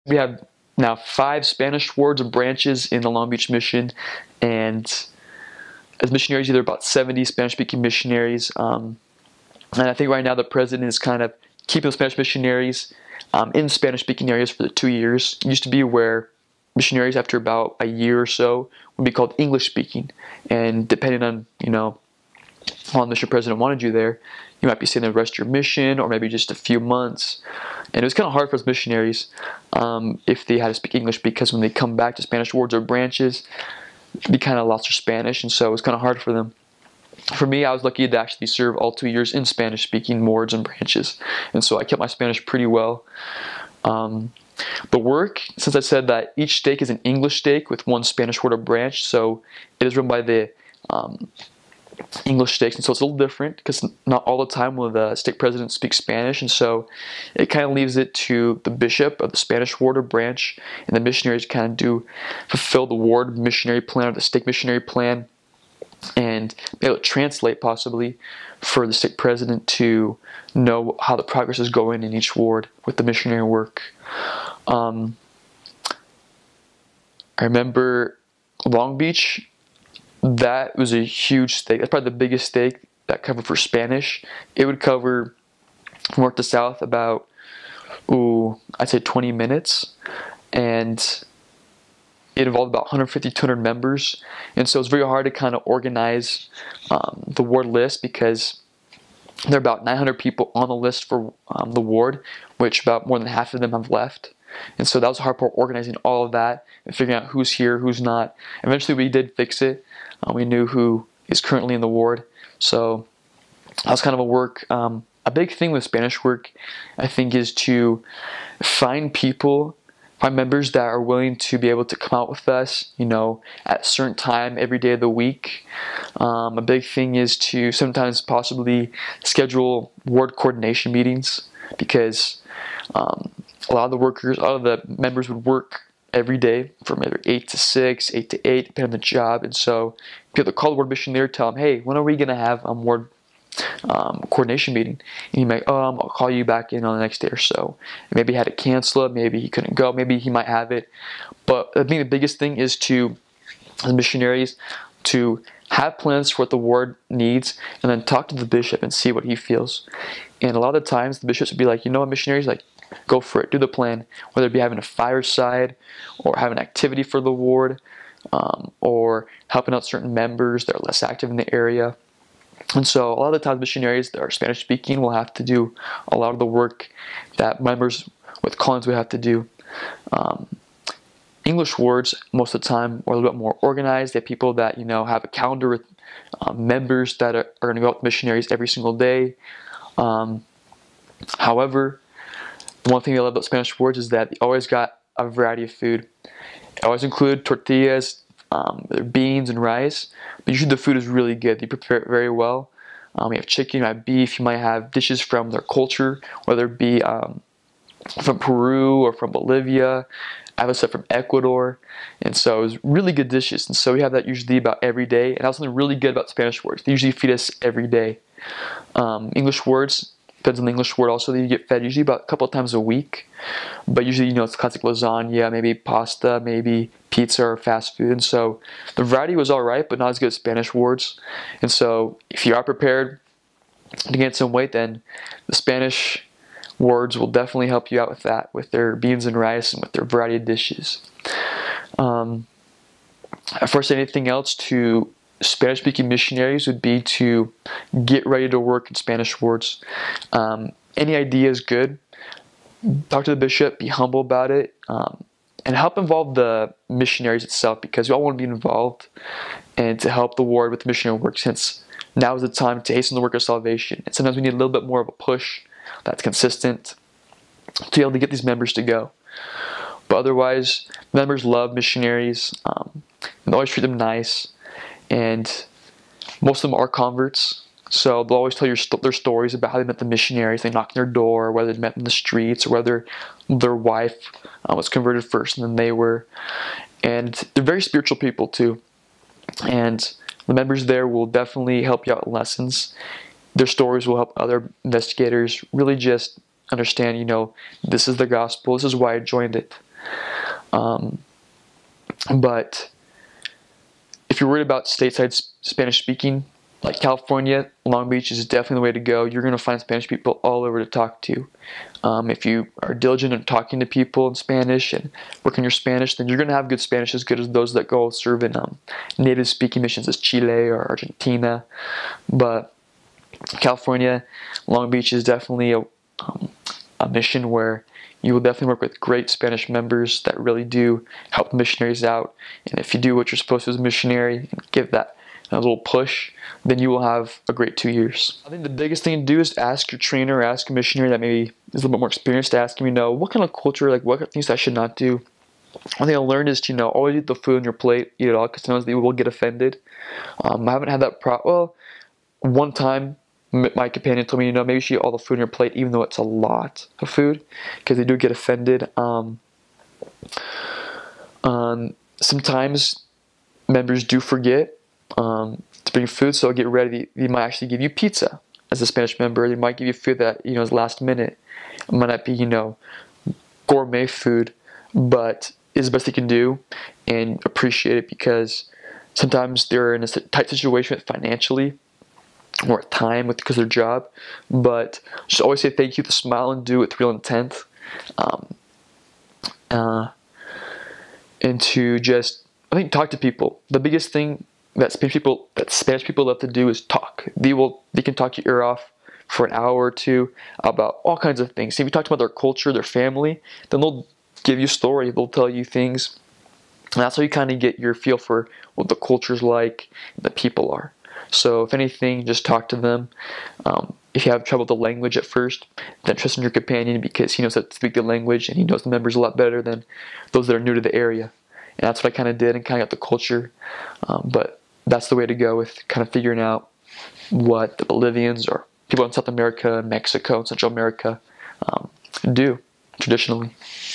We have now 5 Spanish wards and branches in the Long Beach mission, and as missionaries, there are about 70 Spanish-speaking missionaries. And I think right now the president is kind of keeping the Spanish missionaries in Spanish-speaking areas for the 2 years. It used to be where missionaries, after about a year or so, would be called English-speaking, and depending on how long the mission president wanted you there, you might be staying the rest of your mission, or maybe just a few months. And it was kind of hard for us missionaries if they had to speak English, because when they come back to Spanish wards or branches, they kind of lost their Spanish, and so it was kind of hard for them. For me, I was lucky to actually serve all 2 years in Spanish-speaking wards and branches, and so I kept my Spanish pretty well. The work, since I said that each stake is an English stake with 1 Spanish ward or branch, so it is run by the English stakes, and so it's a little different because not all the time will the stake president speak Spanish, and so it kind of leaves it to the bishop of the Spanish ward or branch, and the missionaries kind of do fulfill the ward missionary plan or the stake missionary plan, and be able to translate possibly for the stake president to know how the progress is going in each ward with the missionary work. I remember Long Beach. That was a huge stake. That's probably the biggest stake that covered for Spanish. It would cover from north to south about, I'd say 20 minutes. And it involved about 150, 200 members. And so it's very hard to kind of organize the ward list, because there are about 900 people on the list for the ward, which about more than half of them have left. And so that was the hard part, organizing all of that and figuring out who's here, who's not. Eventually we did fix it. We knew who is currently in the ward. So that was kind of a work. A big thing with Spanish work, I think, is to find members that are willing to be able to come out with us, at a certain time every day of the week. A big thing is to sometimes possibly schedule ward coordination meetings, because a lot of the members would work every day from either 8 to 6, 8 to 8, depending on the job. And so be able to call the ward missionary, tell them, hey, when are we going to have a ward coordination meeting? And he might, I'll call you back in on the next day or so. And maybe he had to cancel it, maybe he couldn't go, maybe he might have it. But I think the biggest thing is as missionaries, to have plans for what the ward needs, and then talk to the bishop and see what he feels. And a lot of the times the bishops would be like, missionaries, like, go for it, do the plan, whether it be having a fireside or having an activity for the ward, or helping out certain members that are less active in the area. And so a lot of the times missionaries that are Spanish speaking will have to do a lot of the work that members with callings would have to do. English wards most of the time are a little bit more organized. They have people that have a calendar with members that are going to go out with missionaries every single day. However, one thing I love about Spanish wards is that they always got a variety of food. It always include tortillas, beans, and rice. But usually the food is really good. They prepare it very well. You have chicken, you have beef. You might have dishes from their culture, whether it be from Peru or from Bolivia. I have a set from Ecuador. And so it's really good dishes. And so we have that usually about every day. And that's something really good about Spanish wards. They usually feed us every day. English wards, depends on the English word also, that you get fed usually about a couple of times a week. But usually, it's classic lasagna, maybe pasta, maybe pizza or fast food. And so the variety was all right, but not as good as Spanish wards. And so if you are prepared to gain some weight, then the Spanish wards will definitely help you out with that, with their beans and rice and with their variety of dishes. Before I say anything else to Spanish-speaking missionaries, would be to get ready to work in Spanish wards. Any idea is good. Talk to the bishop, be humble about it, and help involve the missionaries itself, because we all want to be involved and to help the ward with the missionary work, since now is the time to hasten the work of salvation. And sometimes we need a little bit more of a push that's consistent to be able to get these members to go. But otherwise, members love missionaries, and they always treat them nice. And most of them are converts, so they'll always tell their stories about how they met the missionaries. They knocked on their door, whether they met in the streets, or whether their wife was converted first and then they were. And they're very spiritual people too. And the members there will definitely help you out with lessons. Their stories will help other investigators really just understand, this is the gospel, this is why I joined it. But if you're worried about stateside Spanish speaking, like California, Long Beach is definitely the way to go. You're going to find Spanish people all over to talk to. If you are diligent in talking to people in Spanish and working your Spanish, then you're going to have good Spanish, as good as those that go serve in native speaking missions as Chile or Argentina. But California, Long Beach is definitely a mission where you will definitely work with great Spanish members that really do help missionaries out. And if you do what you're supposed to as a missionary and give that a little push, then you will have a great 2 years. I think the biggest thing to do is to ask your trainer, ask a missionary that maybe is a little bit more experienced, to ask him, what kind of culture, like what things I should not do. One thing I learned is to, always eat the food on your plate, eat it all, because sometimes they will get offended. I haven't had that one time, my companion told me, maybe you should eat all the food on your plate, even though it's a lot of food, because they do get offended. Sometimes members do forget to bring food, so get ready. They might actually give you pizza as a Spanish member. They might give you food that is last minute. It might not be gourmet food, but it's the best they can do, and appreciate it, because sometimes they're in a tight situation financially or at time because of their job. But just always say thank you with a smile and do it with real intent. And to just, I think, talk to people. The biggest thing that Spanish people love to do is talk. They can talk your ear off for an hour or two about all kinds of things. If you talk about their culture, their family, then they'll give you a story. They'll tell you things. And that's how you kind of get your feel for what the culture's like, the people are. So if anything, just talk to them. If you have trouble with the language at first, then trust in your companion, because he knows how to speak the language, and he knows the members a lot better than those that are new to the area. And that's what I kind of did, and kind of got the culture. But that's the way to go with kind of figuring out what the Bolivians or people in South America, Mexico, and Central America do traditionally.